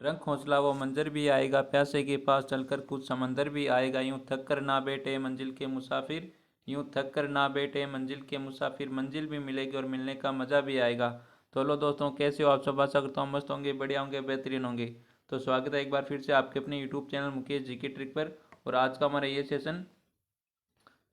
रंग हौसला वो मंजर भी आएगा, प्यासे के पास चलकर कुछ समंदर भी आएगा। यूं थक कर ना बैठे मंजिल के मुसाफिर, यूं थक कर ना बैठे मंजिल के मुसाफिर, मंजिल भी मिलेगी और मिलने का मज़ा भी आएगा। तो हेलो दोस्तों, कैसे हो आप सब? आशा करता हूँ मस्त होंगे, बढ़िया होंगे, बेहतरीन होंगे। तो स्वागत है एक बार फिर से आपके अपने यूट्यूब चैनल मुकेश जी की ट्रिक पर। और आज का हमारा ये सेशन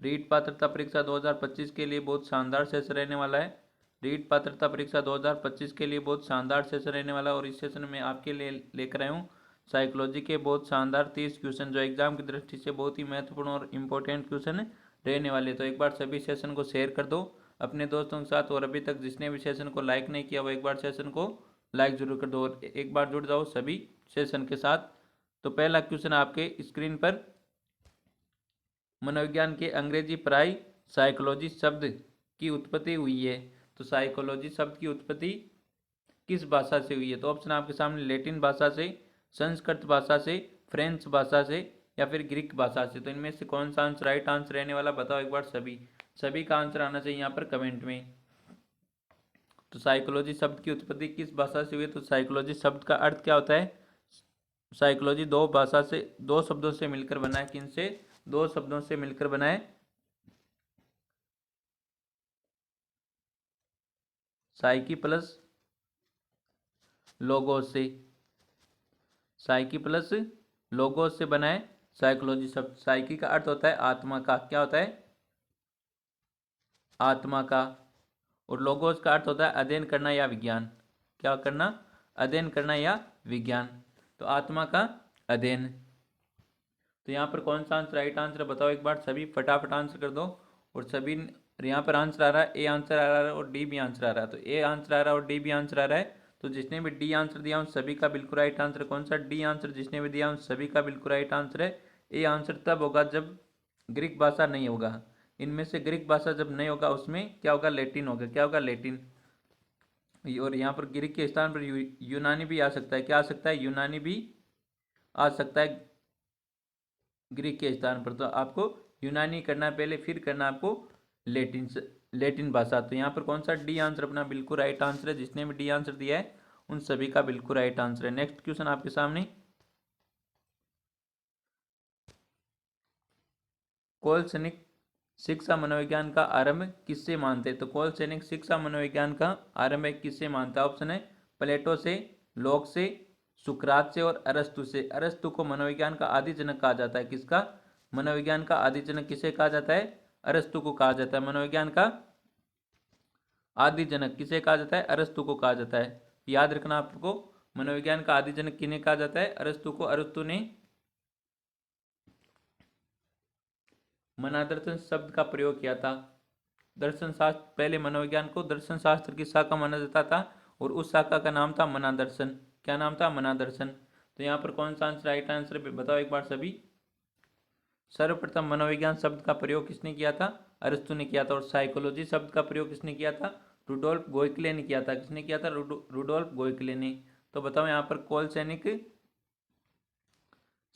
रीट पात्रता परीक्षा 2025 के लिए बहुत शानदार सेशन रहने वाला है। रीट पात्रता परीक्षा 2025 के लिए बहुत शानदार सेशन रहने वाला है और इस सेशन में आपके लिए लेकर आया हूँ साइकोलॉजी के बहुत शानदार 30 क्वेश्चन, जो एग्जाम की दृष्टि से बहुत ही महत्वपूर्ण और इम्पोर्टेंट क्वेश्चन रहने वाले। तो एक बार सभी सेशन को शेयर कर दो अपने दोस्तों के साथ, और अभी तक जिसने भी सेशन को लाइक नहीं किया वो एक बार सेशन को लाइक जरूर कर दो और एक बार जुड़ जाओ सभी सेशन के साथ। तो पहला क्वेश्चन आपके स्क्रीन पर, मनोविज्ञान के अंग्रेजी पढ़ाई साइकोलॉजी शब्द की उत्पत्ति हुई है। तो साइकोलॉजी शब्द की उत्पत्ति किस भाषा से हुई है? तो ऑप्शन आपके सामने, लैटिन भाषा से, संस्कृत भाषा से, फ्रेंच भाषा से या फिर ग्रीक भाषा से। तो इनमें से कौन सा आंसर राइट आंसर रहने वाला, बताओ एक बार सभी का आंसर आना चाहिए यहाँ पर कमेंट में। तो साइकोलॉजी शब्द की उत्पत्ति किस भाषा से हुई है? तो साइकोलॉजी शब्द का अर्थ क्या होता है? साइकोलॉजी दो शब्दों से मिलकर बना है। किन से? दो शब्दों से मिलकर बना है। साइकी प्लस लोगोस से, साइकी प्लस लोगोस से बना है साइकोलॉजी शब्द। साइकी का अर्थ होता है आत्मा का, क्या होता है? आत्मा का। और लोगोस का अर्थ होता है अध्ययन करना या विज्ञान। क्या करना? अध्ययन करना या विज्ञान। तो आत्मा का अध्ययन। तो यहाँ पर कौन सा आंसर राइट आंसर बताओ एक बार सभी, फटाफट आंसर कर दो। और सभी यहाँ पर आंसर आ रहा है, ए आंसर आ रहा है और डी भी आंसर आ रहा है। तो ए आंसर आ रहा है और डी भी आंसर आ रहा है। तो जिसने भी डी आंसर दिया उन सभी का बिल्कुल राइट आंसर। कौन सा? डी आंसर जिसने भी दिया उन सभी का बिल्कुल राइट आंसर है। ए आंसर तब होगा जब ग्रीक भाषा नहीं होगा। इनमें से ग्रीक भाषा जब नहीं होगा उसमें क्या होगा? लैटिन होगा। क्या होगा? लैटिन। और यहाँ पर ग्रीक के स्थान पर यूनानी भी आ सकता है। क्या आ सकता है? यूनानी भी आ सकता है ग्रीक के स्थान पर। तो आपको यूनानी करना है पहले, फिर करना आपको लैटिन भाषा। तो यहाँ पर कौन सा? डी आंसर अपना बिल्कुल राइट आंसर है। जिसने भी डी आंसर दिया है उन सभी का बिल्कुल राइट आंसर है। नेक्स्ट क्वेश्चन आपके सामने, कोल सैनिक शिक्षा मनोविज्ञान का आरंभ किससे मानते हैं? तो कोल सैनिक शिक्षा मनोविज्ञान का आरंभ किससे मानता है? ऑप्शन है प्लेटो से, लोक से, सुकरात से और अरस्तु से। अरस्तु को मनोविज्ञान का आदि जनक कहा जाता है। किसका? मनोविज्ञान का आदि जनक किसे कहा जाता है? अरस्तु को कहा जाता है। मनोविज्ञान का आदि जनक किसे कहा जाता है? अरस्तु को कहा जाता है। याद रखना आपको, मनोविज्ञान का आदि जनक किन्हें कहा जाता है? अरस्तु को। अरस्तु ने मनादर्शन शब्द का प्रयोग किया था। दर्शन शास्त्र, पहले मनोविज्ञान को दर्शन शास्त्र की शाखा माना जाता था और उस शाखा का नाम था मनादर्शन। क्या नाम था? मनादर्शन। तो यहाँ पर कौन सा आंसर राइट आंसर बताओ एक बार सभी। सर्वप्रथम मनोविज्ञान शब्द का प्रयोग किसने किया था? अरस्तु ने किया था। और साइकोलॉजी शब्द का प्रयोग किसने किया था? रुडोल्फ गोइकले ने किया था। किसने किया था? रुडोल्फ गोइकले ने। तो बताओ यहाँ पर कोल सैनिक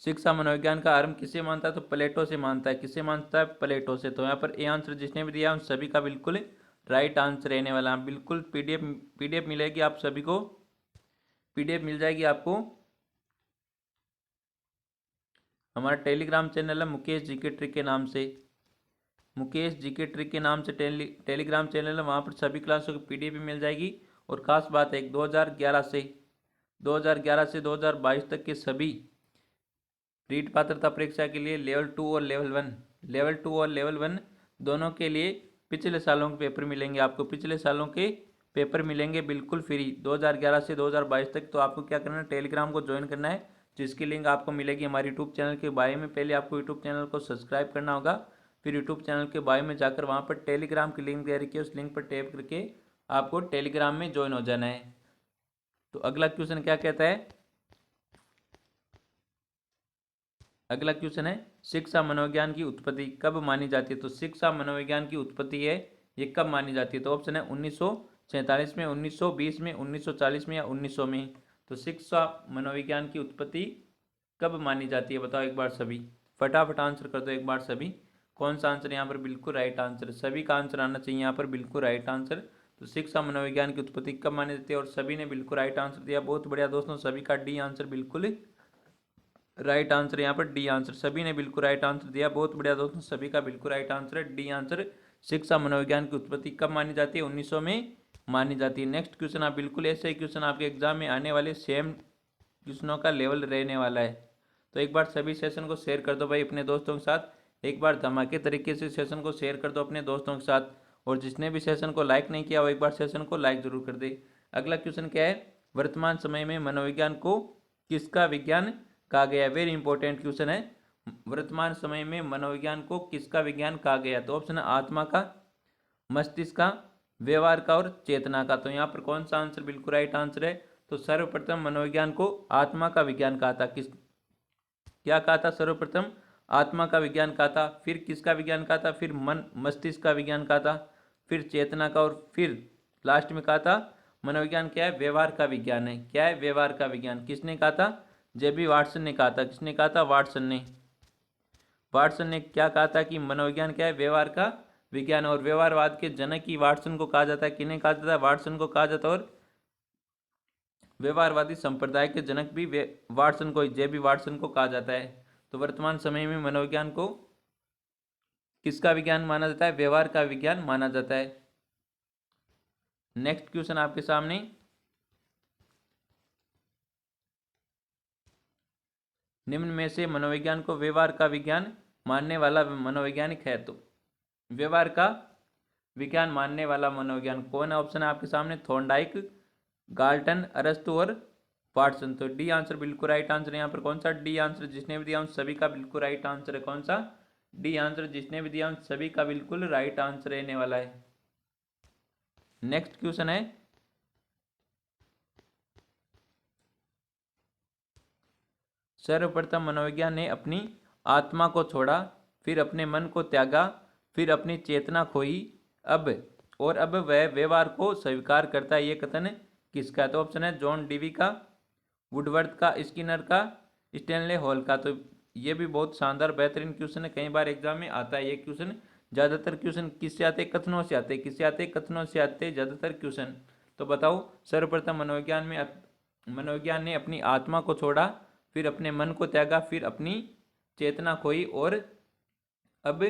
शिक्षा मनोविज्ञान का आरंभ किसे मानता है? तो प्लेटो से मानता है। किसे मानता है? प्लेटो से। तो यहाँ पर ए आंसर जिसने भी दिया उन सभी का बिल्कुल राइट आंसर रहने वाला। बिल्कुल पीडीएफ मिलेगी आप सभी को, पीडीएफ मिल जाएगी आपको। हमारा टेलीग्राम चैनल है मुकेश जी के ट्रिक के नाम से। मुकेश जी के ट्रिक के नाम से टेलीग्राम चैनल है, वहाँ पर सभी क्लासों की पीडीएफ भी मिल जाएगी। और खास बात है, 2011 से 2022 तक के सभी रीट पात्रता परीक्षा के लिए लेवल टू और लेवल वन दोनों के लिए पिछले सालों के पेपर मिलेंगे आपको। पिछले सालों के पेपर मिलेंगे बिल्कुल फ्री 2011 से 2022 तक। तो आपको क्या करना है? टेलीग्राम को ज्वाइन करना है, जिसकी लिंक आपको मिलेगी हमारे यूट्यूब चैनल के बायो में। पहले आपको यूट्यूब चैनल को सब्सक्राइब करना होगा, फिर यूट्यूब चैनल के बायो में जाकर वहाँ पर टेलीग्राम की लिंक दे रखी है, उस लिंक पर टैप करके आपको टेलीग्राम में ज्वाइन हो जाना है। तो अगला क्वेश्चन क्या कहता है? अगला क्वेश्चन है, शिक्षा मनोविज्ञान की उत्पत्ति कब मानी जाती है? तो शिक्षा मनोविज्ञान की उत्पत्ति है ये कब मानी जाती है? तो ऑप्शन है 1947 में, 1920 में, 1940 में या 1900 में। तो शिक्षा मनोविज्ञान की उत्पत्ति कब मानी जाती है बताओ एक बार सभी, फटाफट आंसर कर दो एक बार सभी। कौन सा आंसर यहाँ पर बिल्कुल राइट आंसर? सभी का आंसर आना चाहिए यहाँ पर बिल्कुल राइट आंसर। तो शिक्षा मनोविज्ञान की उत्पत्ति कब मानी जाती है, और सभी ने बिल्कुल राइट आंसर दिया। बहुत बढ़िया दोस्तों, सभी का डी आंसर बिल्कुल राइट आंसर, यहाँ पर डी आंसर, सभी ने बिल्कुल राइट आंसर दिया। बहुत बढ़िया दोस्तों, सभी का बिल्कुल राइट आंसर है डी आंसर। शिक्षा मनोविज्ञान की उत्पत्ति कब मानी जाती है, 1900 में मानी जाती है। नेक्स्ट क्वेश्चन, आप बिल्कुल ऐसे ही क्वेश्चन आपके एग्जाम में आने वाले सेम क्वेश्चनों का लेवल रहने वाला है। तो एक बार सभी सेशन को शेयर कर दो भाई अपने दोस्तों के साथ, एक बार धमाके तरीके से सेशन को शेयर कर दो अपने दोस्तों के साथ। और जिसने भी सेशन को लाइक नहीं किया वो एक बार सेशन को लाइक जरूर कर दे। अगला क्वेश्चन क्या है, वर्तमान समय में मनोविज्ञान को किसका विज्ञान कहा गया। वेरी इंपॉर्टेंट क्वेश्चन है, वर्तमान समय में मनोविज्ञान को किसका विज्ञान कहा गया। तो ऑप्शन है आत्मा का, मस्तिष्क का, व्यवहार का और चेतना का। तो यहाँ पर कौन सा आंसर बिल्कुल राइट आंसर है। तो सर्वप्रथम मनोविज्ञान को आत्मा का विज्ञान कहा था। किस क्या कहा था, सर्वप्रथम आत्मा का विज्ञान कहा था, फिर किसका विज्ञान कहा था, फिर मन मस्तिष्क का विज्ञान कहा था, फिर चेतना का, और फिर लास्ट में कहा था मनोविज्ञान क्या है, व्यवहार का विज्ञान है। क्या है, व्यवहार का विज्ञान। किसने कहा था, जेबी वाटसन ने कहा था। किसने कहा था, वाटसन ने। वाटसन ने क्या कहा था कि मनोविज्ञान क्या है, व्यवहार का विज्ञान। और व्यवहारवाद के जनक ही वाटसन को कहा जाता है। किन्हें कहा जाता है, वाटसन को कहा जाता है। और व्यवहारवादी संप्रदाय के जनक भी वाटसन को, जेबी वाटसन को कहा जाता है। तो वर्तमान समय में मनोविज्ञान को किसका विज्ञान माना जाता है, व्यवहार का विज्ञान माना जाता है। नेक्स्ट क्वेश्चन आपके सामने, निम्न में से मनोविज्ञान को व्यवहार का विज्ञान मानने वाला मनोवैज्ञानिक है। तो व्यवहार का विज्ञान मानने वाला मनोविज्ञान कौन है। ऑप्शन है आपके सामने, थॉर्नडाइक, गाल्टन, अरस्तु और वाटसन। तो डी आंसर बिल्कुल राइट आंसर। यहाँ पर कौन सा डी आंसर, जिसने भी दिया उन सभी का बिल्कुल राइट आंसर है। कौन सा डी आंसर, जिसने भी दिया उन सभी का बिल्कुल राइट आंसर रहने वाला है। नेक्स्ट क्वेश्चन है, सर्वप्रथम मनोविज्ञान ने अपनी आत्मा को छोड़ा, फिर अपने मन को त्यागा, फिर अपनी चेतना खोई, अब वह व्यवहार को स्वीकार करता है। ये कथन किसका। तो ऑप्शन है जॉन डीवी का, वुडवर्थ का, स्किनर का, स्टैनले हॉल का। तो ये भी बहुत शानदार बेहतरीन क्वेश्चन है, कई बार एग्जाम में आता है ये क्वेश्चन। ज़्यादातर क्वेश्चन किससे आते हैं, कथनों से आते हैं। किससे आते हैं, कथनों से आते हैं ज़्यादातर क्वेश्चन। तो बताओ, सर्वप्रथम मनोविज्ञान ने अपनी आत्मा को छोड़ा, फिर अपने मन को त्यागा, फिर अपनी चेतना खोई, और अब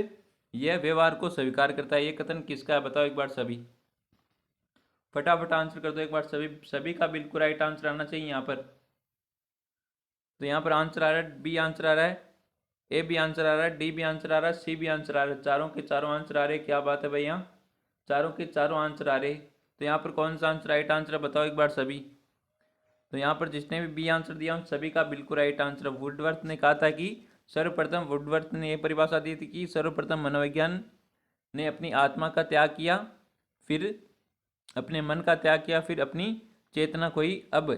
यह व्यवहार को स्वीकार करता है। ये कथन किसका है, बताओ एक बार सभी, फटाफट आंसर कर दो एक बार सभी। सभी का बिल्कुल राइट आंसर आना चाहिए यहाँ पर। तो यहाँ पर आंसर आ रहा है, बी आंसर आ रहा है, ए भी आंसर आ रहा है, डी भी आंसर आ रहा है, सी भी आंसर आ रहा है। चारों के चारों आंसर आ रहे हैं। क्या बात है भाई, यहाँ चारों के चारों आंसर आ रहे। तो यहाँ पर कौन सा आंसर राइट आंसर है, बताओ एक बार सभी। तो यहाँ पर जिसने भी बी आंसर दिया उन सभी का बिल्कुल राइट आंसर। वुडवर्थ ने कहा था कि सर्वप्रथम, वुडवर्थ ने यह परिभाषा दी थी कि सर्वप्रथम मनोविज्ञान ने अपनी आत्मा का त्याग किया, फिर अपने मन का त्याग किया, फिर अपनी चेतना खोई। अब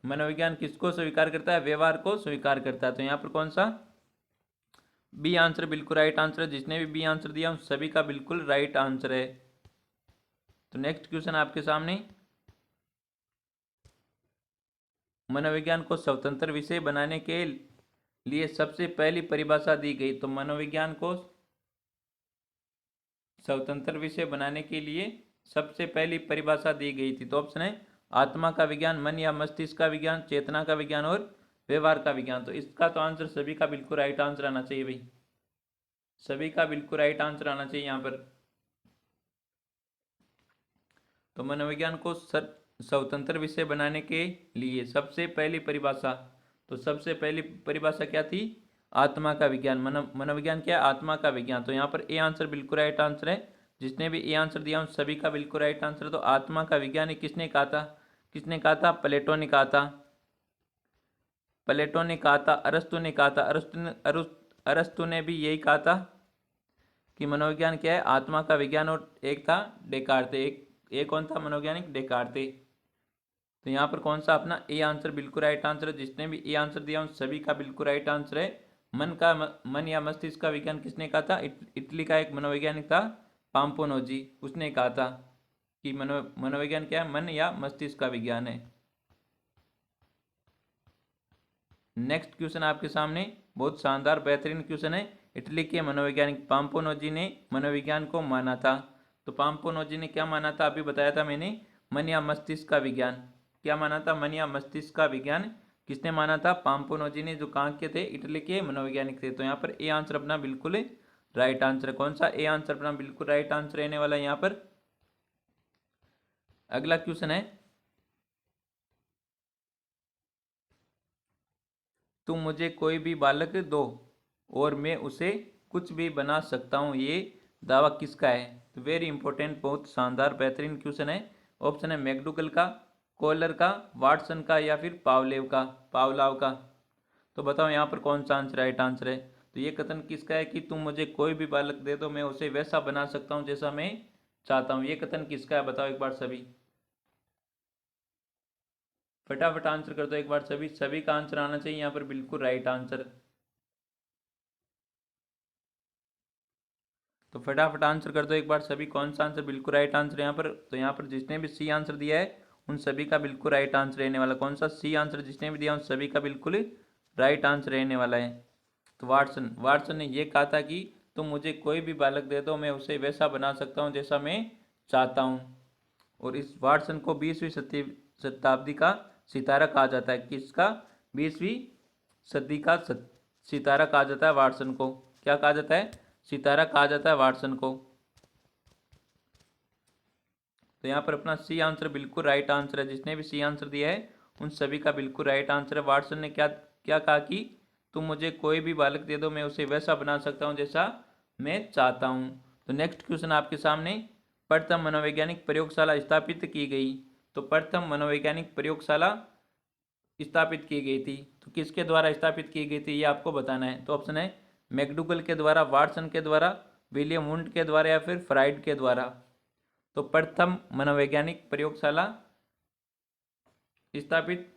मनोविज्ञान किसको स्वीकार करता है, व्यवहार को स्वीकार करता है। तो यहाँ पर कौन सा बी आंसर बिल्कुल राइट आंसर है। जिसने भी बी आंसर दिया उन सभी का बिल्कुल राइट आंसर है। तो नेक्स्ट क्वेश्चन आपके सामने, मनोविज्ञान को स्वतंत्र विषय बनाने के लिए सबसे पहली परिभाषा दी गई। तो मनोविज्ञान को स्वतंत्र विषय बनाने के लिए सबसे पहली परिभाषा दी गई थी। तो ऑप्शन है आत्मा का विज्ञान, मन या मस्तिष्क का विज्ञान, चेतना का विज्ञान और व्यवहार का विज्ञान। तो इसका तो आंसर सभी का बिल्कुल राइट आंसर आना चाहिए भाई, सभी का बिल्कुल राइट आंसर आना चाहिए यहाँ पर। तो मनोविज्ञान को स्वतंत्र विषय बनाने के लिए सबसे पहली परिभाषा, तो सबसे पहली परिभाषा क्या थी, आत्मा का विज्ञान। मनोविज्ञान क्या है, आत्मा का विज्ञान। तो यहाँ पर ए आंसर बिल्कुल राइट आंसर है। जिसने भी ए आंसर दिया उन सभी का बिल्कुल राइट आंसर है। तो आत्मा का विज्ञान किसने कहा था, किसने कहा था, प्लेटो ने कहा था। प्लेटो ने कहा था, अरस्तु ने कहा था। अरस्तु ने भी यही कहा था कि मनोविज्ञान क्या है, आत्मा का विज्ञान। और एक था डेकार्ते, एक कौन था मनोवैज्ञानिक, डेकार्ते। तो यहाँ पर कौन सा अपना ए आंसर बिल्कुल राइट आंसर है। जिसने भी ए आंसर दिया उन सभी का बिल्कुल राइट आंसर है। मन या मस्तिष्क का विज्ञान किसने कहा था, इटली का एक मनोवैज्ञानिक था पाम्पोनोजी, उसने कहा था कि मनोविज्ञान क्या है, मन या मस्तिष्क का विज्ञान है। नेक्स्ट क्वेश्चन आपके सामने बहुत शानदार बेहतरीन क्वेश्चन है। इटली के मनोवैज्ञानिक पाम्पोनोजी ने मनोविज्ञान को माना था। तो पाम्पोनोजी ने क्या माना था, अभी बताया था मैंने, मन या मस्तिष्क का विज्ञान। क्या माना था, मन या मस्तिष्क का विज्ञान किसने माना था, पाम्पोनोजी ने, जो कहाँ के थे, इटली के मनोवैज्ञानिक थे। तो यहाँ पर ए आंसर अपना बिल्कुल राइट आंसर, कौन सा ए आंसर अपना बिल्कुल राइट आंसर रहने वाला है यहाँ पर। अगला क्वेश्चन है, तुम मुझे कोई भी बालक दो और मैं उसे कुछ भी बना सकता हूँ, ये दावा किसका है। तो वेरी इंपॉर्टेंट, बहुत शानदार बेहतरीन क्वेश्चन है। ऑप्शन है मैकडूगल का, कोलर का, वाटसन का, या फिर पावलाव का। तो बताओ यहाँ पर कौन सा आंसर राइट आंसर है। तो ये कथन किसका है कि तुम मुझे कोई भी बालक दे दो, मैं उसे वैसा बना सकता हूँ जैसा मैं चाहता हूँ, ये कथन किसका है, बताओ एक बार सभी, फटाफट आंसर कर दो एक बार सभी, सभी का आंसर आना चाहिए यहाँ पर बिल्कुल राइट आंसर। तो फटाफट आंसर कर दो एक बार सभी, कौन सा आंसर बिल्कुल राइट आंसर यहाँ पर। तो यहाँ पर जिसने भी सी आंसर दिया है उन सभी का बिल्कुल राइट आंसर रहने वाला, कौन सा, सी आंसर जिसने भी दिया उन सभी का बिल्कुल राइट आंसर रहने वाला है। तो वाटसन ने यह कहा था कि तुम मुझे कोई भी बालक दे दो, मैं उसे वैसा बना सकता हूँ जैसा मैं चाहता हूँ। और इस वाटसन को 20वीं शताब्दी का सितारा कहा जाता है, किसका, 20वीं सदी का सितारा कहा जाता है वाटसन को। क्या कहा जाता है, सितारा कहा जाता है वाटसन को। तो यहाँ पर अपना सी आंसर बिल्कुल राइट आंसर है, जिसने भी सी आंसर दिया है उन सभी का बिल्कुल राइट आंसर है। वाटसन ने क्या क्या कहा कि तुम मुझे कोई भी बालक दे दो, मैं उसे वैसा बना सकता हूँ जैसा मैं चाहता हूँ। तो नेक्स्ट क्वेश्चन आपके सामने, प्रथम मनोवैज्ञानिक प्रयोगशाला स्थापित की गई। तो प्रथम मनोवैज्ञानिक प्रयोगशाला स्थापित की गई थी, तो किसके द्वारा स्थापित की गई थी ये आपको बताना है। तो ऑप्शन है मैकडूगल के द्वारा, वाटसन के द्वारा, विलियम वुंड के द्वारा, या फिर फ्राइड के द्वारा। तो प्रथम मनोवैज्ञानिक प्रयोगशाला स्थापित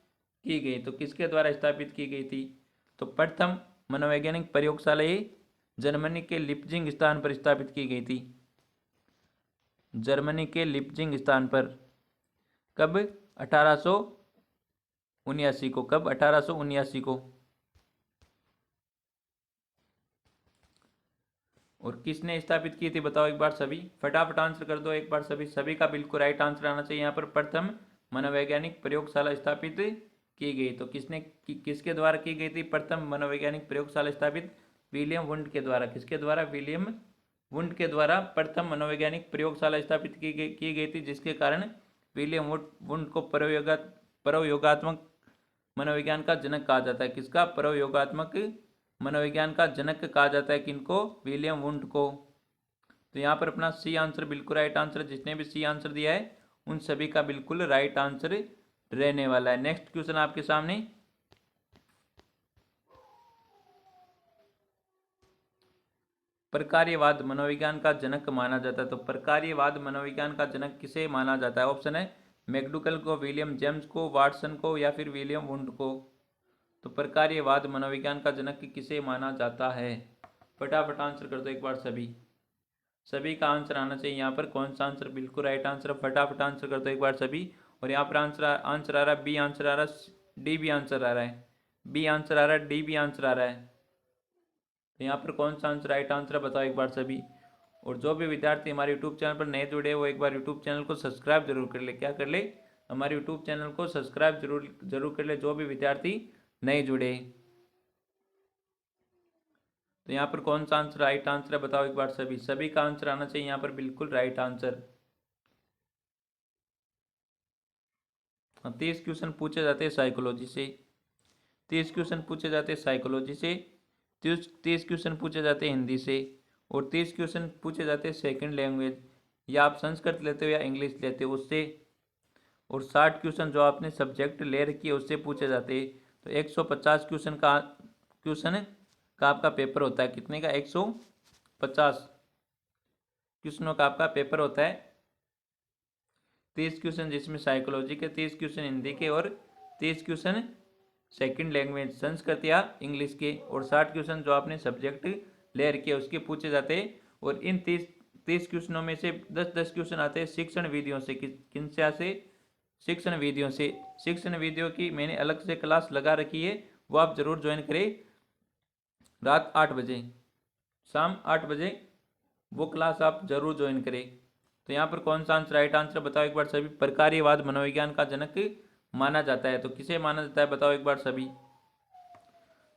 की गई, तो किसके द्वारा स्थापित की गई थी। तो प्रथम मनोवैज्ञानिक प्रयोगशाला ये जर्मनी के लिप्जिंग स्थान पर स्थापित की गई थी, जर्मनी के लिप्जिंग स्थान पर। कब, 1879 को, कब, 1879 को। और किसने स्थापित की थी बताओ एक बार सभी, फटाफट आंसर कर दो एक बार सभी, सभी का बिल्कुल राइट आंसर आना चाहिए यहाँ पर। प्रथम मनोवैज्ञानिक प्रयोगशाला स्थापित की गई, तो किसके द्वारा की गई थी प्रथम मनोवैज्ञानिक प्रयोगशाला स्थापित, विलियम वुंड के द्वारा। किसके द्वारा, विलियम वुंड के द्वारा प्रथम मनोवैज्ञानिक प्रयोगशाला स्थापित की गई थी, जिसके कारण विलियम वुंड को प्रयोगात्मक मनोविज्ञान का जनक कहा जाता है। किसका, प्रयोगात्मक मनोविज्ञान का जनक कहा जाता है, किनको, विलियम वुंड को। तो यहाँ पर अपना सी आंसर बिल्कुल राइट आंसर, जिसने भी सी आंसर दिया है उन सभी का बिल्कुल राइट आंसर रहने वाला है। नेक्स्ट क्वेश्चन आपके सामने, प्रकार्यवाद मनोविज्ञान का जनक माना जाता है। तो प्रकार्यवाद मनोविज्ञान का जनक किसे माना जाता है। ऑप्शन है मैकडूगल को, विलियम जेम्स को, वाटसन को, या फिर विलियम वुंड को। तो प्रकार्यवाद मनोविज्ञान का जनक किसे माना जाता है, फटाफट आंसर कर दो एक बार सभी, सभी का आंसर आना चाहिए यहाँ पर, कौन सा आंसर बिल्कुल राइट आंसर है, फटाफट आंसर कर दो एक बार सभी। और यहाँ पर आंसर आ रहा है बी आंसर आ रहा है, डी भी आंसर आ रहा है, बी आंसर आ रहा है, डी भी आंसर आ रहा है। तो यहाँ पर कौन सा आंसर राइट आंसर है बताओ एक बार सभी। और जो भी विद्यार्थी हमारे यूट्यूब चैनल पर नए जुड़े वो एक बार यूट्यूब चैनल को सब्सक्राइब जरूर कर ले, क्या कर ले, हमारे यूट्यूब चैनल को सब्सक्राइब जरूर कर ले, जो भी विद्यार्थी नए जुड़े। तो यहाँ पर कौन सा आंसर राइट आंसर है बताओ एक बार सभी, सभी का आंसर आना चाहिए यहाँ पर बिल्कुल राइट आंसर। 30 क्वेश्चन पूछे जाते हैं साइकोलॉजी से, 30 क्वेश्चन पूछे जाते हैं साइकोलॉजी से, 30 क्वेश्चन पूछे जाते हैं हिंदी से, और 30 क्वेश्चन पूछे जाते हैं सेकंड लैंग्वेज, या आप संस्कृत लेते हो या इंग्लिश लेते हो उससे, और 60 क्वेश्चन जो आपने सब्जेक्ट ले रखी है उससे पूछे जाते हैं। तो 150 क्वेश्चन का आपका पेपर होता है, कितने का, 150 क्वेश्चनों का आपका पेपर होता है। 30 क्वेश्चन जिसमें साइकोलॉजी के, 30 क्वेश्चन हिंदी के, और 30 क्वेश्चन सेकंड लैंग्वेज संस्कृत या इंग्लिश के, और 60 क्वेश्चन जो आपने सब्जेक्ट ले रखे उसके पूछे जाते हैं। और इन 30 क्वेश्चनों में से 10-10 क्वेश्चन आते हैं शिक्षण विधियों से, किन से आते, शिक्षण विधियों से। शिक्षण विधियों की मैंने अलग से क्लास लगा रखी है, वो आप जरूर ज्वाइन करें, रात 8 बजे, शाम 8 बजे वो क्लास आप जरूर ज्वाइन करें। तो यहाँ पर कौन सा आंसर राइट आंसर बताओ एक बार सभी। प्रकार्यवाद मनोविज्ञान का जनक माना जाता है, तो किसे माना जाता है बताओ एक बार सभी।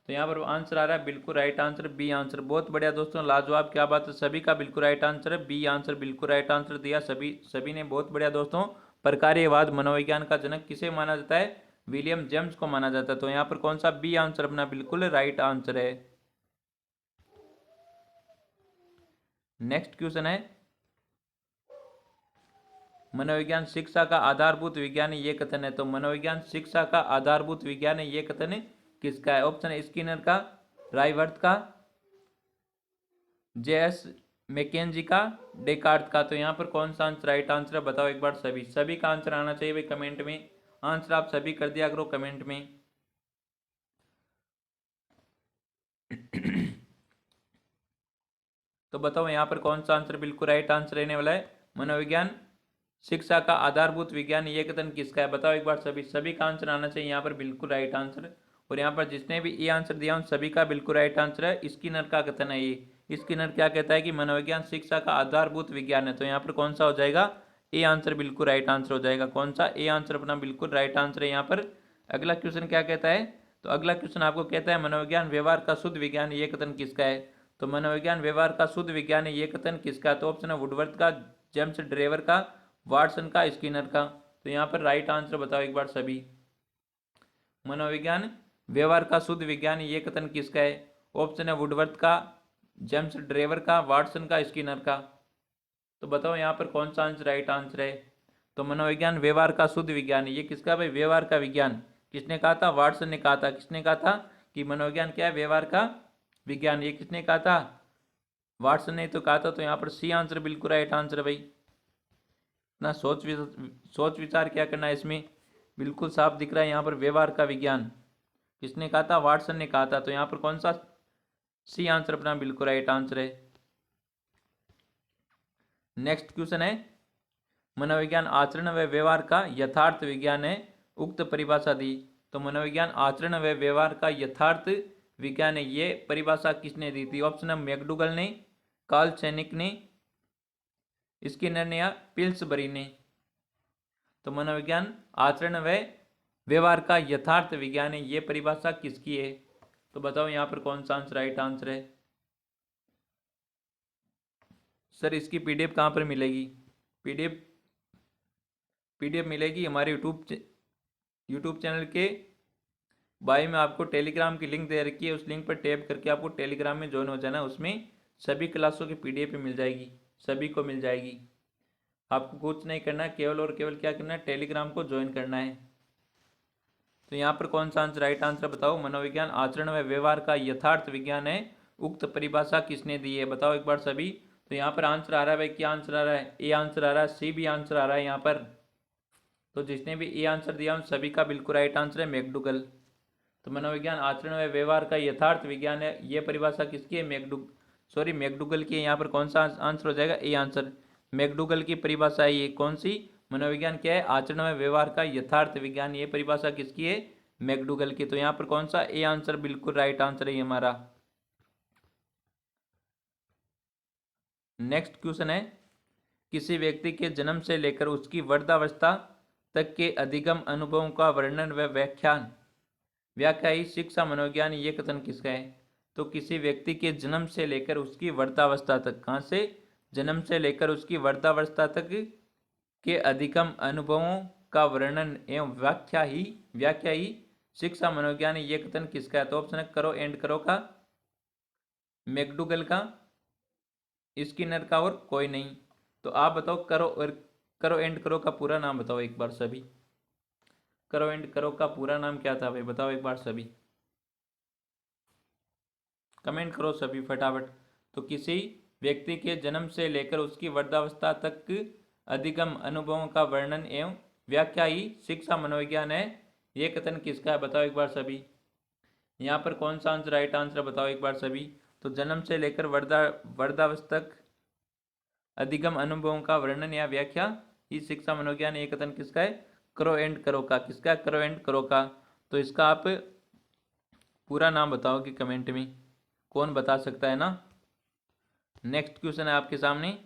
तो यहाँ पर आंसर आ रहा है बिल्कुल राइट आंसर बी आंसर। बहुत बढ़िया दोस्तों, लाजवाब, क्या बात है, सभी का बिल्कुल राइट आंसर है बी आंसर, बिल्कुल राइट आंसर दिया सभी ने, बहुत बढ़िया दोस्तों। प्रकार्यवाद मनोविज्ञान का जनक किसे माना जाता है, विलियम जेम्स को माना जाता है। तो यहाँ पर कौन सा बी आंसर अपना बिल्कुल राइट आंसर है। नेक्स्ट क्वेश्चन है, मनोविज्ञान शिक्षा का आधारभूत विज्ञान ये कथन है। तो मनोविज्ञान शिक्षा का आधारभूत विज्ञान है ये कथन किसका है। ऑप्शन है स्किनर का, रायवर्थ का, जेएस मैकेंजी का, डेकार्ट का। तो यहाँ पर कौन सा आंसर राइट आंसर है बताओ एक बार सभी का आंसर आना चाहिए भाई कमेंट में। आंसर आप सभी कर दिया करो कमेंट में। तो बताओ यहाँ पर कौन सा आंसर बिल्कुल राइट आंसर रहने वाला है। मनोविज्ञान शिक्षा का आधारभूत विज्ञान ये कथन किसका है बताओ एक बार सभी का आंसर आना चाहिए यहाँ पर बिल्कुल राइट आंसर। और यहाँ पर जिसने भी ये आंसर दिया उन सभी का बिल्कुल राइट आंसर है। स्किनर का कथन है ये। स्किनर क्या कहता है कि मनोविज्ञान शिक्षा का आधारभूत विज्ञान है। तो यहाँ पर कौन सा हो जाएगा, ए आंसर बिल्कुल राइट आंसर हो जाएगा। कौन सा, ए आंसर अपना बिल्कुल राइट आंसर है यहाँ पर। अगला क्वेश्चन क्या कहता है, तो अगला क्वेश्चन आपको कहता है मनोविज्ञान व्यवहार का शुद्ध विज्ञान ये कथन किसका है। तो मनोविज्ञान व्यवहार का शुद्ध विज्ञान ये कथन किसका, तो ऑप्शन है वुडवर्थ का, जेम्स ड्रेवर का, वाटसन का, स्किनर का। तो यहाँ पर राइट आंसर बताओ एक बार सभी। मनोविज्ञान व्यवहार का शुद्ध विज्ञान ये कथन किसका है। ऑप्शन है वुडवर्थ का, जेम्स ड्रेवर का, वाटसन का, स्किनर का। तो बताओ यहाँ पर कौन सा आंसर राइट आंसर है। तो मनोविज्ञान व्यवहार का शुद्ध विज्ञान ये किसका भाई, व्यवहार का विज्ञान। किसने कहा था, वाटसन ने कहा था। किसने कहा था कि मनोविज्ञान क्या है, व्यवहार का विज्ञान, ये किसने कहा था, वाटसन ने तो कहा था। तो यहाँ पर सी आंसर बिल्कुल राइट आंसर है भाई। ना सोच विचार क्या करना है इसमें, बिल्कुल साफ दिख रहा है यहाँ पर व्यवहार का विज्ञान। किसने कहा था, वाटसन ने कहा था। तो यहाँ पर कौन सा सी आंसर अपना बिल्कुल राइट आंसर है। नेक्स्ट क्वेश्चन है, मनोविज्ञान आचरण व व्यवहार का यथार्थ विज्ञान है, उक्त परिभाषा दी। तो मनोविज्ञान आचरण व व्यवहार का यथार्थ विज्ञान है ये परिभाषा किसने दी थी। ऑप्शन है मैकडूगल ने, कार्ल सैनिक ने, स्किनर ने या पिल्सबरी ने। तो मनोविज्ञान आचरण व व्यवहार का यथार्थ विज्ञान है ये परिभाषा किसकी है। तो बताओ यहाँ पर कौन सा आंसर राइट आंसर है। सर इसकी पीडीएफ कहाँ पर मिलेगी, पीडीएफ मिलेगी हमारे यूट्यूब चैनल के बायो में। आपको टेलीग्राम की लिंक दे रखी है, उस लिंक पर टैप करके आपको टेलीग्राम में ज्वाइन हो जाना। उसमें सभी क्लासों की पीडीएफ मिल जाएगी, सभी को मिल जाएगी। आपको कुछ नहीं करना, केवल और केवल क्या करना है, टेलीग्राम को ज्वाइन करना है। तो यहाँ पर कौन सा आंसर राइट आंसर बताओ। मनोविज्ञान आचरण व व्यवहार का यथार्थ विज्ञान है, उक्त परिभाषा किसने दी है बताओ एक बार सभी। तो यहाँ पर आंसर आ रहा है भाई, क्या आंसर आ रहा है, ए आंसर आ रहा है, सी भी आंसर आ रहा है यहाँ पर। तो जिसने भी ए आंसर दिया उन सभी का बिल्कुल राइट आंसर है मैकडूगल। तो मनोविज्ञान आचरण व व्यवहार का यथार्थ विज्ञान है ये परिभाषा किसकी है, मैकडूगल की है। यहाँ पर कौन सा आंसर हो जाएगा, ए आंसर। मैकडूगल की परिभाषा है ये, कौन सी, मनोविज्ञान क्या है, आचरण व व्यवहार का यथार्थ विज्ञान, ये परिभाषा किसकी है, मैकडूगल की। तो यहाँ पर कौन सा, ए आंसर बिल्कुल राइट आंसर है हमारा। नेक्स्ट क्वेश्चन है, किसी व्यक्ति के जन्म से लेकर उसकी वृद्धावस्था तक के अधिगम अनुभवों का वर्णन व व्याख्या ही शिक्षा मनोविज्ञान ये कथन किसका है। तो किसी व्यक्ति के जन्म से लेकर उसकी वृद्धावस्था तक, कहाँ से, जन्म से लेकर उसकी वृद्धावस्था तक के अधिगम अनुभवों का वर्णन एवं व्याख्या ही शिक्षा मनोविज्ञान ये कथन किसका है। तो ऑप्शन है करो एंड करो का, मैकडूगल का, स्किनर का और कोई नहीं। तो आप बताओ करो एंड करो का पूरा नाम बताओ एक बार सभी। करो एंड करो का पूरा नाम क्या था भाई बताओ एक बार सभी, कमेंट करो सभी फटाफट। तो किसी व्यक्ति के जन्म से लेकर उसकी वृद्धावस्था तक अधिगम अनुभवों का वर्णन एवं व्याख्या ही शिक्षा मनोविज्ञान है ये कथन किसका है बताओ एक बार सभी। यहाँ पर कौन सा आंसर राइट आंसर बताओ एक बार सभी। तो जन्म से लेकर वृद्धावस्था तक अधिगम अनुभवों का वर्णन या व्याख्या ही शिक्षा मनोविज्ञान ये कथन किसका है, करो एंड करो का। किसका, करो एंड करो का। तो इसका आप पूरा नाम बताओगे कमेंट में, कौन बता सकता है ना। नेक्स्ट क्वेश्चन है आपके सामने,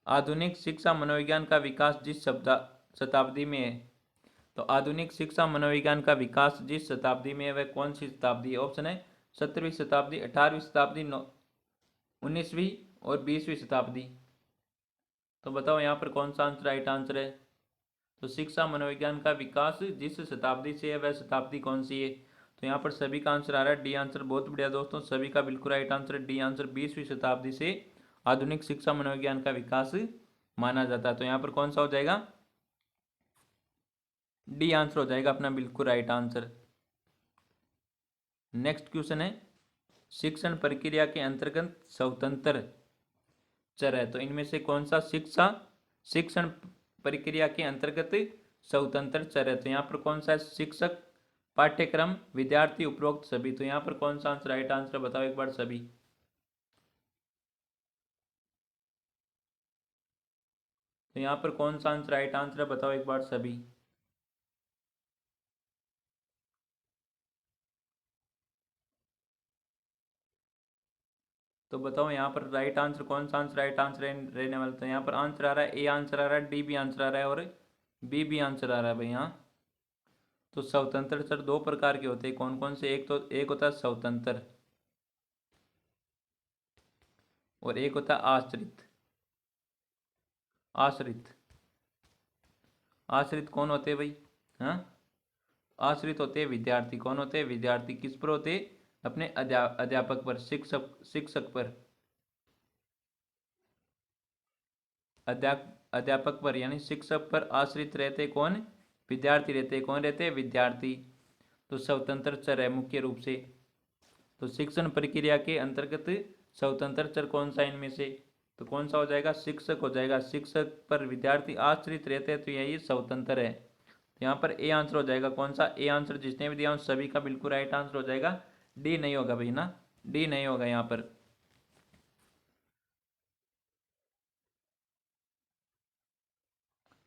आधुनिक शिक्षा मनोविज्ञान का विकास जिस शताब्दी में है, तो आधुनिक शिक्षा मनोविज्ञान का विकास जिस शताब्दी में है वह कौन सी शताब्दी है? ऑप्शन है 17वीं शताब्दी, 18वीं शताब्दी, 19वीं और 20वीं शताब्दी। तो बताओ यहाँ पर कौन सा आंसर राइट आंसर है? तो शिक्षा मनोविज्ञान का विकास जिस शताब्दी से है वह शताब्दी कौन सी है? तो यहाँ पर सभी का आंसर आ रहा है डी आंसर। बहुत बढ़िया दोस्तों, सभी का बिल्कुल राइट आंसर है डी आंसर। 20वीं शताब्दी से आधुनिक शिक्षा मनोविज्ञान का विकास माना जाता है। तो यहाँ पर कौन सा हो जाएगा? डी आंसर हो जाएगा अपना बिल्कुल राइट आंसर। नेक्स्ट क्वेश्चन है, शिक्षण प्रक्रिया के अंतर्गत स्वतंत्र चर है, तो इनमें से कौन सा शिक्षण प्रक्रिया के अंतर्गत स्वतंत्र चर है? तो यहाँ पर कौन सा है? शिक्षक, पाठ्यक्रम, विद्यार्थी, उपरोक्त सभी। तो यहाँ पर कौन सा आंसर राइट आंसर बताओ एक बार सभी। तो यहाँ पर कौन सा आंसर राइट आंसर बताओ एक बार सभी। तो बताओ यहाँ पर राइट आंसर कौन सा आंसर राइट आंसर रहने वाला? तो यहाँ पर आंसर आ रहा है ए आंसर आ रहा है, डी भी आंसर आ रहा है और बी भी आंसर आ रहा है भाई। यहाँ तो स्वतंत्र चर दो प्रकार के होते हैं, कौन कौन से? एक होता है स्वतंत्र और एक होता है आश्रित। आश्रित आश्रित कौन होते हैं भाई? हाँ, आश्रित होते हैं विद्यार्थी। कौन होते हैं? विद्यार्थी। किस पर होते हैं? अपने अध्यापक पर, शिक्षक पर, अध्यापक पर यानी शिक्षक पर आश्रित रहते कौन? विद्यार्थी रहते। कौन रहते? विद्यार्थी। तो स्वतंत्र चर है मुख्य रूप से। तो शिक्षण प्रक्रिया के अंतर्गत स्वतंत्र चर कौन सा इनमें से? तो कौन सा हो जाएगा? शिक्षक हो जाएगा। शिक्षक पर विद्यार्थी आश्रित रहते हैं तो यही स्वतंत्र है। तो यहाँ पर ए आंसर हो जाएगा। कौन सा? ए आंसर जिसने भी दिया उन सभी का बिल्कुल राइट आंसर हो जाएगा। डी नहीं होगा भाई ना, डी नहीं होगा यहाँ पर।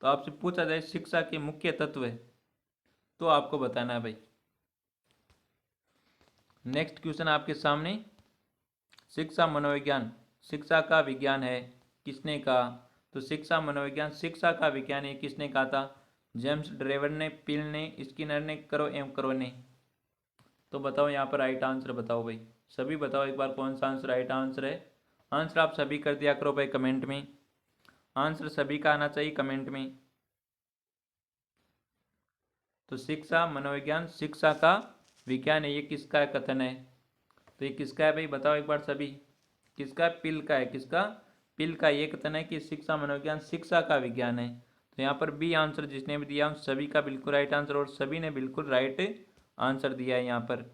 तो आपसे पूछा जाए शिक्षा के मुख्य तत्व तो आपको बताना है भाई। नेक्स्ट क्वेश्चन आपके सामने, शिक्षा मनोविज्ञान शिक्षा का विज्ञान है, किसने कहा? तो शिक्षा मनोविज्ञान शिक्षा का विज्ञान है, किसने कहा था? जेम्स ड्रेवर ने, पिल ने, स्किनर ने, करो एम करो ने। तो बताओ यहाँ पर राइट आंसर बताओ भाई सभी, बताओ एक बार कौन सा आंसर राइट आंसर है? आंसर आप सभी कर दिया करो भाई कमेंट में, आंसर सभी का आना चाहिए कमेंट में। तो शिक्षा मनोविज्ञान शिक्षा का विज्ञान है, ये किसका कथन है? तो ये किसका है भाई बताओ एक बार सभी। किसका? पिल का है। किसका? पिल का। ये कथन है कि शिक्षा मनोविज्ञान शिक्षा का विज्ञान है। तो यहाँ पर बी आंसर जिसने भी दिया सभी का बिल्कुल राइट आंसर और सभी ने बिल्कुल राइट आंसर दिया है यहाँ पर।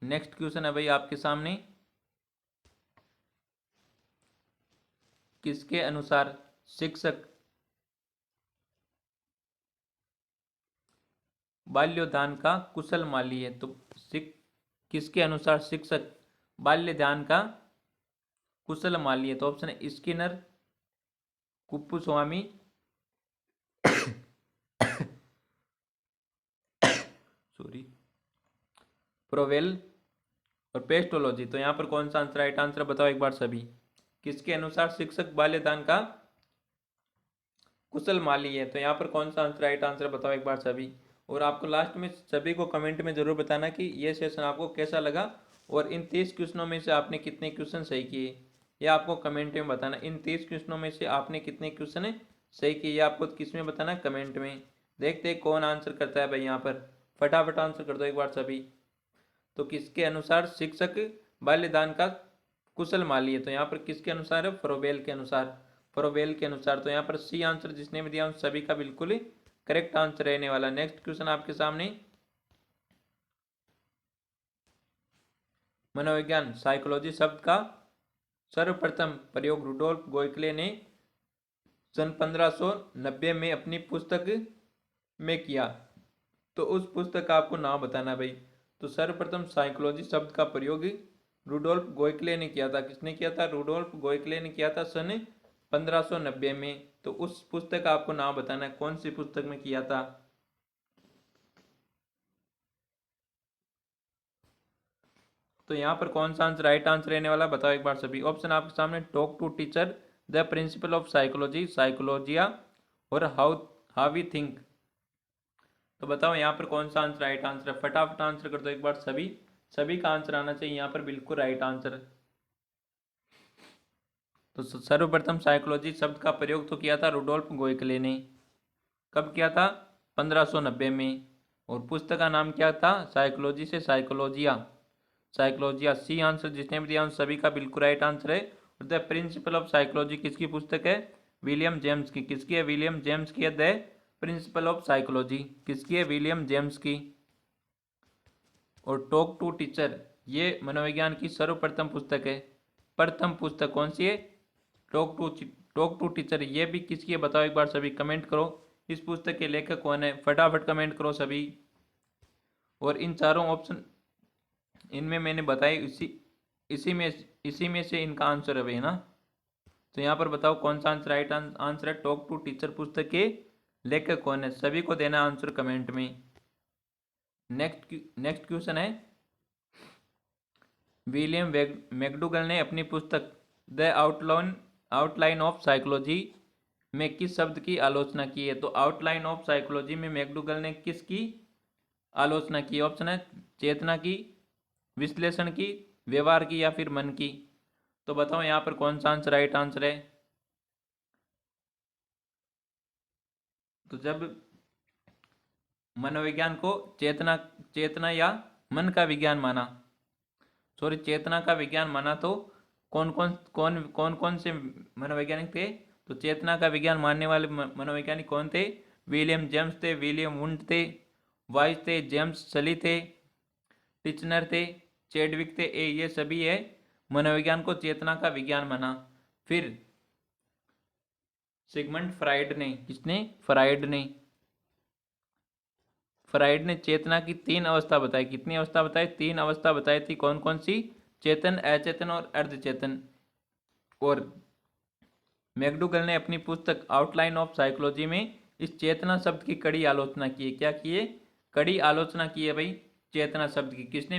नेक्स्ट क्वेश्चन है भाई आपके सामने, किसके अनुसार शिक्षक बाल्योद्यान का कुशल माली है? तो किसके अनुसार शिक्षक बाल्यदान का कुशल माली है? तो ऑप्शन है स्किनर, कुप्पुस्वामी, सॉरी, प्रोवेल और पेस्टोलॉजी। तो यहाँ पर कौन सा आंसर राइट आंसर बताओ एक बार सभी। किसके अनुसार शिक्षक बाल्यदान का कुशल माली है? तो यहाँ पर कौन सा आंसर राइट आंसर बताओ एक बार सभी। और आपको लास्ट में सभी को कमेंट में जरूर बताना कि ये सेशन आपको कैसा लगा और इन 30 क्वेश्चनों में से आपने कितने क्वेश्चन सही किए, ये आपको कमेंट में बताना। इन 30 क्वेश्चनों में से आपने कितने क्वेश्चन सही किए, ये आपको किस में बताना? कमेंट में। देखते हैं कौन आंसर करता है भाई यहाँ पर, फटाफट आंसर कर दो एक बार सभी। तो किसके अनुसार शिक्षक बाल्यदान का कुशल माली है? तो यहाँ पर किसके अनुसार है? फ्रोबेल के अनुसार, फ्रोबेल के अनुसार। तो यहाँ पर सी आंसर जिसने भी दिया उन सभी का बिल्कुल करेक्ट आंसर रहने वाला। नेक्स्ट क्वेश्चन आपके सामने, मनोविज्ञान साइकोलॉजी शब्द का सर्वप्रथम प्रयोग रुडोल्फ गोयकले ने सन 1590 में अपनी पुस्तक में किया। तो उस पुस्तक का आपको नाम बताना भाई। तो सर्वप्रथम साइकोलॉजी शब्द का प्रयोग रुडोल्फ गोयकले ने किया था। किसने किया था? रुडोल्फ गोयकले ने किया था सन 1590 में। तो उस पुस्तक का आपको नाम बताना है, कौन सी पुस्तक में किया था? तो यहाँ पर कौन सा आंसर राइट आंसर रहने वाला बताओ एक बार सभी। ऑप्शन आपके सामने, talk to teacher, the principal of psychology, साइकोलॉजिया और हाउ वी थिंक। तो बताओ यहाँ पर कौन सा आंसर राइट आंसर है? फटाफट आंसर कर दो एक बार, सभी सभी का आंसर आना चाहिए यहाँ पर बिल्कुल राइट आंसर। तो सर्वप्रथम साइकोलॉजी शब्द का प्रयोग तो किया था रुडोल्फ गोयकले ने। कब किया था? 1590 में। और पुस्तक का नाम क्या था? साइकोलॉजी से साइकोलॉजिया, साइकोलॉजिया। सी आंसर जिसने भी दिया उन सभी का बिल्कुल राइट आंसर है। और द प्रिंसिपल ऑफ साइकोलॉजी किसकी पुस्तक है? विलियम जेम्स की। किसकी है? विलियम जेम्स की है द प्रिंसिपल ऑफ साइकोलॉजी। किसकी है? विलियम जेम्स की। और टॉक टू टीचर ये मनोविज्ञान की सर्वप्रथम पुस्तक है। प्रथम पुस्तक कौन सी है? Talk to teacher. ये भी किसकी है बताओ एक बार, सभी कमेंट करो। इस पुस्तक के लेखक कौन है? फटाफट कमेंट करो सभी। और इन चारों ऑप्शन इनमें मैंने बताई, इसी में से इनका आंसर है भाई ना। तो यहाँ पर बताओ कौन सा आंसर राइट आंसर है? टॉक टू टीचर पुस्तक के लेखक कौन है? सभी को देना आंसर कमेंट में। नेक्स्ट क्वेश्चन है, विलियम मैकडूगल ने अपनी पुस्तक द आउटलाइन ऑफ साइकोलॉजी में किस शब्द की आलोचना की है? तो आउटलाइन ऑफ साइकोलॉजी में मैकडूगल ने किसकी आलोचना की? ऑप्शन है चेतना की, विश्लेषण की, व्यवहार की या फिर मन की। तो बताओ यहाँ पर कौन सा आंसर राइट आंसर है? तो जब मनोविज्ञान को चेतना चेतना या मन का विज्ञान माना, सॉरी चेतना का विज्ञान माना, तो कौन कौन से मनोवैज्ञानिक थे? तो चेतना का विज्ञान मानने वाले मनोवैज्ञानिक कौन थे? विलियम जेम्स थे, विलियम वुंड थे, वाइज थे, जेम्स सली थे, टिचनर थे, चेडविक थे। ये सभी है मनोविज्ञान को चेतना का विज्ञान माना। फिर सिगमंड फ्राइड ने, किसने? फ्राइड ने चेतना की तीन अवस्था बताई। कितनी अवस्था बताई? तीन अवस्था बताई थी। कौन कौन सी? चेतन, अचेतन और अर्धचेतन। और मैकडूगल ने अपनी पुस्तक आउटलाइन ऑफ साइकोलॉजी में इस चेतना शब्द की कड़ी आलोचना की है। क्या की है? कड़ी आलोचना की है भाई चेतना शब्द की। किसने?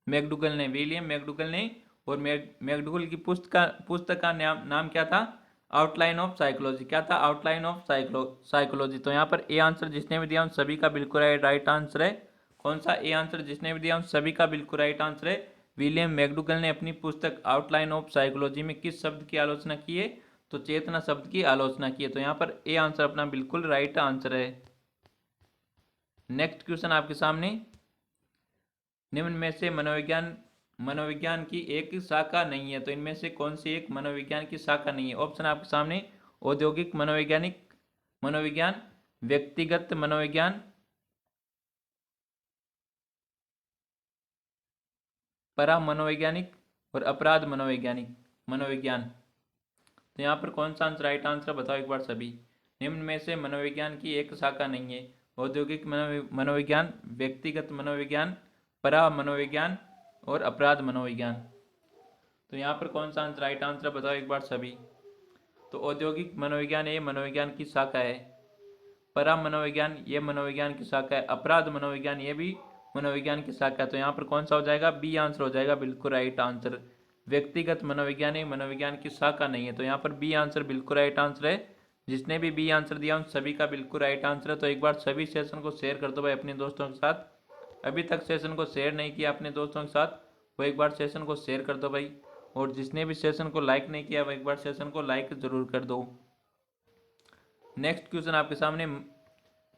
मैकडूगल ने, विलियम मैकडूगल ने। और मैकडूगल की पुस्तक का नाम क्या था? Outline of psychology. क्या था? Outline of psychology. तो यहाँ पर ए आंसर जिसने भी दिया उन सभी का बिल्कुल राइट आंसर है। कौन सा? ए आंसर जिसने भी दिया उन सभी का बिल्कुल राइट आंसर है। विलियम मैकडूगल ने अपनी पुस्तक आउटलाइन ऑफ साइकोलॉजी में किस शब्द की आलोचना की है? तो चेतना शब्द की आलोचना की है। तो यहाँ पर ए आंसर अपना बिल्कुल राइट आंसर है। नेक्स्ट क्वेश्चन आपके सामने, निम्न में से मनोविज्ञान की एक शाखा नहीं है। तो इनमें से कौन सी एक मनोविज्ञान की शाखा नहीं है? ऑप्शन आपके सामने, औद्योगिक मनोविज्ञान, व्यक्तिगत मनोविज्ञान, परा मनोवैज्ञानिक और अपराध मनोविज्ञान। तो यहाँ पर कौन सा आंसर राइट आंसर बताओ एक बार सभी। निम्न में से मनोविज्ञान की एक शाखा नहीं है। औद्योगिक मनोविज्ञान, व्यक्तिगत मनोविज्ञान, परा मनोविज्ञान और अपराध मनोविज्ञान। तो यहाँ पर कौन सा आंसर राइट आंसर बताओ एक बार सभी। तो औद्योगिक मनोविज्ञान ये मनोविज्ञान की शाखा है। परा मनोविज्ञान ये मनोविज्ञान की शाखा है। अपराध मनोविज्ञान ये भी मनोविज्ञान की शाखा है। तो यहाँ पर कौन सा हो जाएगा? बी आंसर हो जाएगा बिल्कुल राइट आंसर। व्यक्तिगत मनोविज्ञान ये मनोविज्ञान की शाखा नहीं है। तो यहाँ पर बी आंसर बिल्कुल राइट आंसर है। जिसने भी बी आंसर दिया उन सभी का बिल्कुल राइट आंसर है। तो एक बार सभी सेशन को शेयर कर दो भाई अपने दोस्तों के साथ। अभी तक सेशन को शेयर नहीं किया अपने दोस्तों के साथ, वो एक बार सेशन को शेयर कर दो भाई। और जिसने भी सेशन को लाइक नहीं किया वो एक बार सेशन को लाइक जरूर कर दो। नेक्स्ट क्वेश्चन आपके सामने,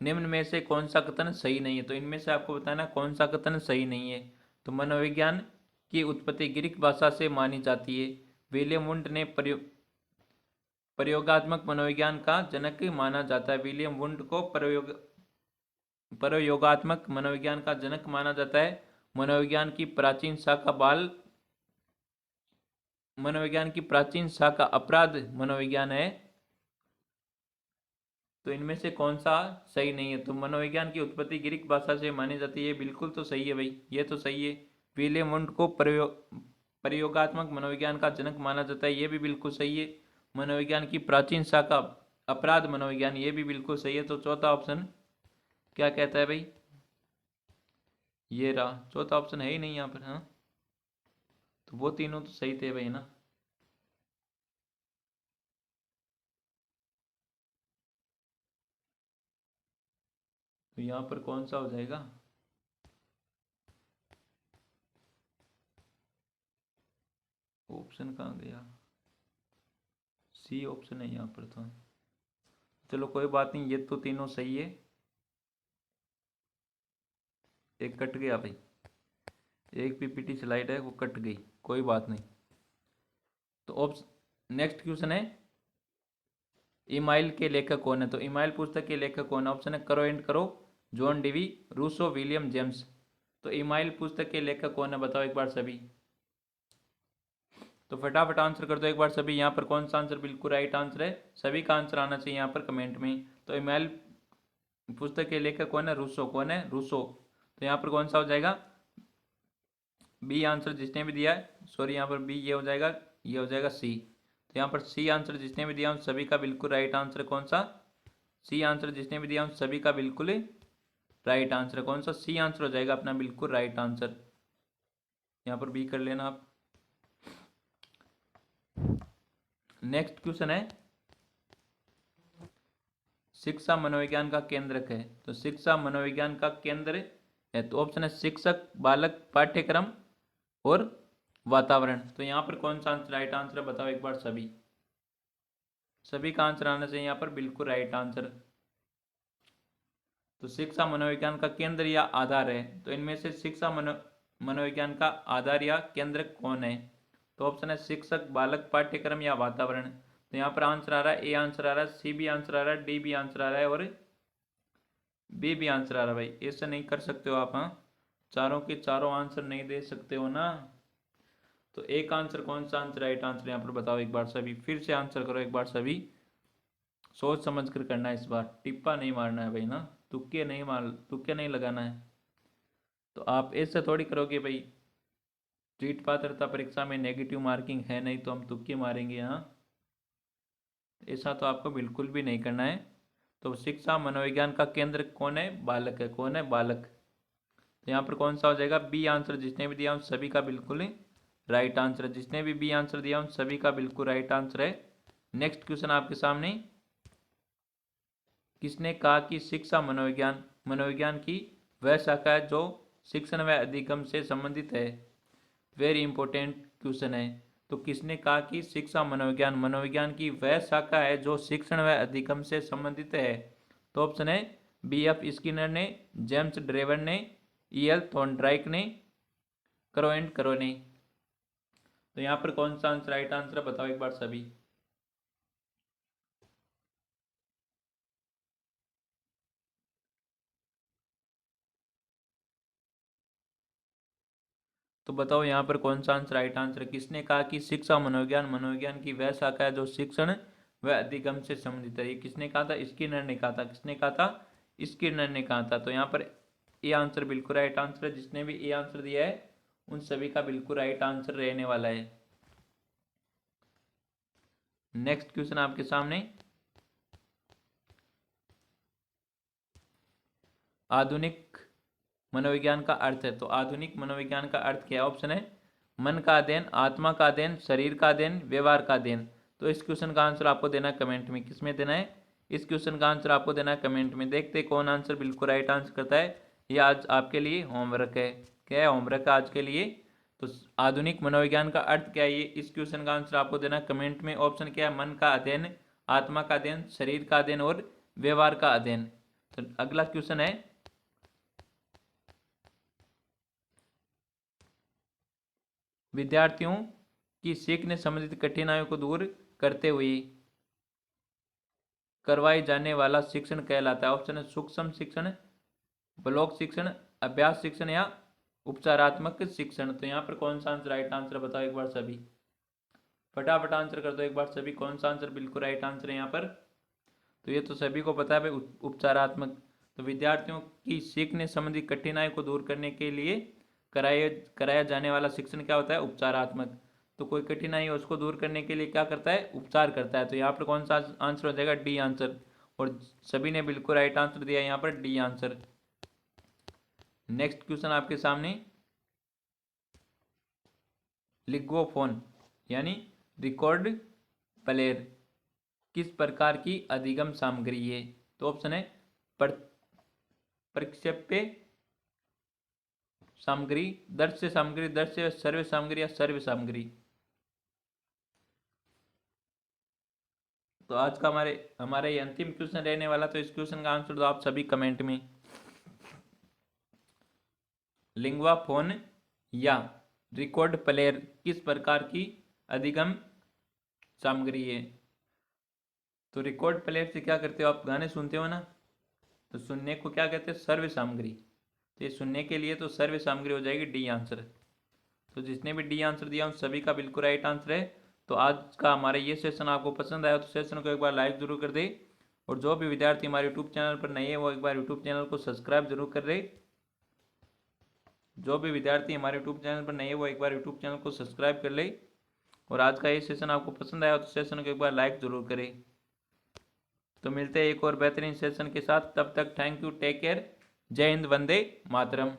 निम्न में से कौन सा कथन सही नहीं है? तो इनमें से आपको बताना कौन सा कथन सही नहीं है। तो मनोविज्ञान की उत्पत्ति ग्रीक भाषा से मानी जाती है। विलियम वुंड ने प्रयोगात्मक मनोविज्ञान का जनक माना जाता है। विलियम वुंड को प्रयोगात्मक मनोविज्ञान का जनक माना जाता है। मनोविज्ञान की प्राचीन शाखा अपराध मनोविज्ञान है। तो इनमें से कौन सा सही नहीं है? तो मनोविज्ञान की उत्पत्ति ग्रीक भाषा से मानी जाती है, बिल्कुल तो सही है भाई, ये तो सही है। विलियम वुंड को प्रयोगात्मक मनोविज्ञान का जनक माना जाता है, ये भी बिल्कुल सही है। मनोविज्ञान की प्राचीन शाखा अपराध मनोविज्ञान, ये भी बिल्कुल सही है। तो चौथा ऑप्शन क्या कहता है भाई? ये रहा चौथा ऑप्शन, है ही नहीं यहाँ पर। हाँ, तो वो तीनों तो सही थे भाई ना। तो यहाँ पर कौन सा हो जाएगा? ऑप्शन कहाँ गया? सी ऑप्शन है यहाँ पर तो। चलो कोई बात नहीं, ये तो तीनों सही है। एक कट गया भाई, एक पीपीटी स्लाइड है वो कट गई, कोई बात नहीं। तो ऑप्शन नेक्स्ट क्वेश्चन है, ईमाइल के लेखक कौन है? तो ईमाइल पुस्तक के लेखक कौन है? ऑप्शन है करो एंड करो, John Dewey, Rousseau, William James. तो ईमाइल पुस्तक के लेखक कौन है बताओ एक बार सभी। तो फटाफट आंसर कर दो एक बार सभी। यहाँ पर कौन सा आंसर बिल्कुल राइट आंसर है? सभी का आंसर आना चाहिए यहाँ पर कमेंट में। तो ईमाइल पुस्तक के लेखक कौन है? रूसो। कौन है? रूसो। तो यहाँ पर कौन सा हो जाएगा? बी आंसर जिसने भी दिया है, सॉरी यहाँ पर बी ये हो जाएगा, ये हो जाएगा सी। तो यहाँ पर सी आंसर जिसने भी दिया उन सभी का बिल्कुल राइट आंसर कौन सा? सी आंसर जिसने भी दिया उन सभी का बिल्कुल राइट आंसर कौन सा? सी आंसर हो जाएगा अपना बिल्कुल राइट आंसर। यहाँ पर बी कर लेना आप। नेक्स्ट क्वेश्चन है, शिक्षा मनोविज्ञान का केंद्रक है। तो शिक्षा मनोविज्ञान का केंद्र है, तो ऑप्शन है शिक्षक, बालक, पाठ्यक्रम और वातावरण। तो यहाँ पर कौन सा आंसर राइट आंसर है बताओ एक बार सभी। सभी का आंसर आना चाहिए यहाँ पर बिल्कुल राइट आंसर। तो शिक्षा मनोविज्ञान का केंद्र या आधार है, तो इनमें से शिक्षा मनोविज्ञान का आधार या केंद्र कौन है? तो ऑप्शन है शिक्षक, बालक, पाठ्यक्रम या वातावरण। तो यहाँ पर आंसर आ रहा है, ए आंसर आ रहा है, सी भी आंसर आ रहा है, डी भी आंसर आ रहा है और बी भी आंसर आ रहा है। भाई ऐसा नहीं कर सकते हो आप, हाँ चारों के चारों आंसर नहीं दे सकते हो ना। तो एक आंसर कौन सा आंसर राइट आंसर यहाँ पर बताओ एक बार सभी। फिर से आंसर करो एक बार सभी, सोच समझ कर करना है इस बार, टिप्पा नहीं मारना है भाई ना, तुक्के नहीं लगाना है। तो आप ऐसे थोड़ी करोगे भाई, ट्रीट पात्रता परीक्षा में नेगेटिव मार्किंग है नहीं तो हम तुक्के मारेंगे यहाँ, ऐसा तो आपको बिल्कुल भी नहीं करना है। तो शिक्षा मनोविज्ञान का केंद्र कौन है? बालक है। कौन है? बालक। तो यहाँ पर कौन सा हो जाएगा? बी आंसर जिसने भी दिया उन सभी का बिल्कुल राइट आंसर है। जिसने भी बी आंसर दिया उन सभी का बिल्कुल राइट आंसर है। नेक्स्ट क्वेश्चन आपके सामने, किसने कहा कि शिक्षा मनोविज्ञान मनोविज्ञान की वह शाखा है जो शिक्षण व अधिगम से संबंधित है? वेरी इंपॉर्टेंट क्वेश्चन है। तो किसने कहा कि शिक्षा मनोविज्ञान मनोविज्ञान की वह शाखा है जो शिक्षण व अधिगम से संबंधित है? तो ऑप्शन है बी एफ स्किनर ने, जेम्स ड्रेवर ने, ई एल थॉर्नडाइक ने, करो एंड करो ने। तो यहाँ पर कौन सा आंसर राइट आंसर है बताओ एक बार सभी। तो बताओ यहाँ पर कौन सा आंसर राइट आंसर है? किसने कहा कि शिक्षा मनोविज्ञान मनोविज्ञान की वह शाखा है जो शिक्षण व अधिगम से संबंधित है? ये किसने कहा था? स्किनर ने कहा था। किसने कहा था? स्किनर ने कहा था। तो यहाँ पर ए आंसर बिल्कुल राइट आंसर है। जिसने भी ए आंसर दिया है उन सभी का बिल्कुल राइट आंसर रहने वाला है। नेक्स्ट क्वेश्चन आपके सामने, आधुनिक मनोविज्ञान का अर्थ है। तो आधुनिक मनोविज्ञान का अर्थ क्या है? ऑप्शन है मन का अध्ययन, आत्मा का अध्ययन, शरीर का अध्ययन, व्यवहार का अध्ययन। तो इस क्वेश्चन का आंसर आपको देना है कमेंट में। किसमें देना है? इस क्वेश्चन का आंसर आपको देना है कमेंट में। देखते कौन आंसर बिल्कुल राइट आंसर करता है। ये आज आपके लिए होमवर्क है। क्या है? होमवर्क है आज के लिए। तो आधुनिक मनोविज्ञान का अर्थ क्या है, ये इस क्वेश्चन का आंसर आपको देना है कमेंट में। ऑप्शन क्या है? मन का अध्ययन, आत्मा का अध्ययन, शरीर का अध्ययन और व्यवहार का अध्ययन। तो अगला क्वेश्चन है, विद्यार्थियों की सीखने संबंधित कठिनाइयों को दूर करते हुए करवाई जाने वाला शिक्षण कहलाता है? ऑप्शन है सूक्ष्म शिक्षण, ब्लॉक शिक्षण, अभ्यास शिक्षण या उपचारात्मक शिक्षण। तो यहाँ पर कौन सा आंसर राइट आंसर बताओ एक बार सभी। फटाफट आंसर कर दो एक बार सभी, कौन सा आंसर बिल्कुल राइट आंसर है यहाँ पर। तो ये तो सभी को पता है भाई, उपचारात्मक। तो विद्यार्थियों की सीखने संबंधी कठिनाई को दूर करने के लिए कराया जाने वाला शिक्षण क्या होता है? उपचारात्मक। तो कोई कठिनाई है उसको दूर करने के लिए क्या करता है? उपचार करता है। तो यहाँ पर कौन सा आंसर हो जाएगा? D answer. और सभी ने बिल्कुल राइट आंसर दिया यहाँ पर, डी आंसर। नेक्स्ट क्वेश्चन आपके सामने, लिग्गोफोन यानी रिकॉर्ड प्लेयर किस प्रकार की अधिगम सामग्री है? तो ऑप्शन है प्रक्षेप्य सामग्री, दृश्य सामग्री, दृश्य सर्व सामग्री या सर्व सामग्री। तो आज का हमारे ये अंतिम क्वेश्चन रहने वाला, तो इस क्वेश्चन का आंसर दो आप सभी कमेंट में। लिंग्वा फोन या रिकॉर्ड प्लेयर किस प्रकार की अधिगम सामग्री है? तो रिकॉर्ड प्लेयर से क्या करते हो आप, गाने सुनते हो ना, तो सुनने को क्या कहते हैं, सर्व सामग्री। तो ये सुनने के लिए तो सर्व सामग्री हो जाएगी डी आंसर। तो जिसने भी डी आंसर दिया उन सभी का बिल्कुल राइट आंसर है। तो आज का हमारा ये सेशन आपको पसंद आया तो सेशन को एक बार लाइक जरूर कर दे, और जो भी विद्यार्थी हमारे यूट्यूब चैनल पर नए हैं वो एक बार यूट्यूब चैनल को सब्सक्राइब जरूर कर रहे। जो भी विद्यार्थी हमारे यूट्यूब चैनल पर नए हैं वो एक बार यूट्यूब चैनल को सब्सक्राइब कर ले। और आज का ये सेशन आपको पसंद आया तो सेशन को एक बार लाइक जरूर करें। तो मिलते हैं एक और बेहतरीन सेशन के साथ, तब तक थैंक यू, टेक केयर, जय हिंद, वंदे मातरम।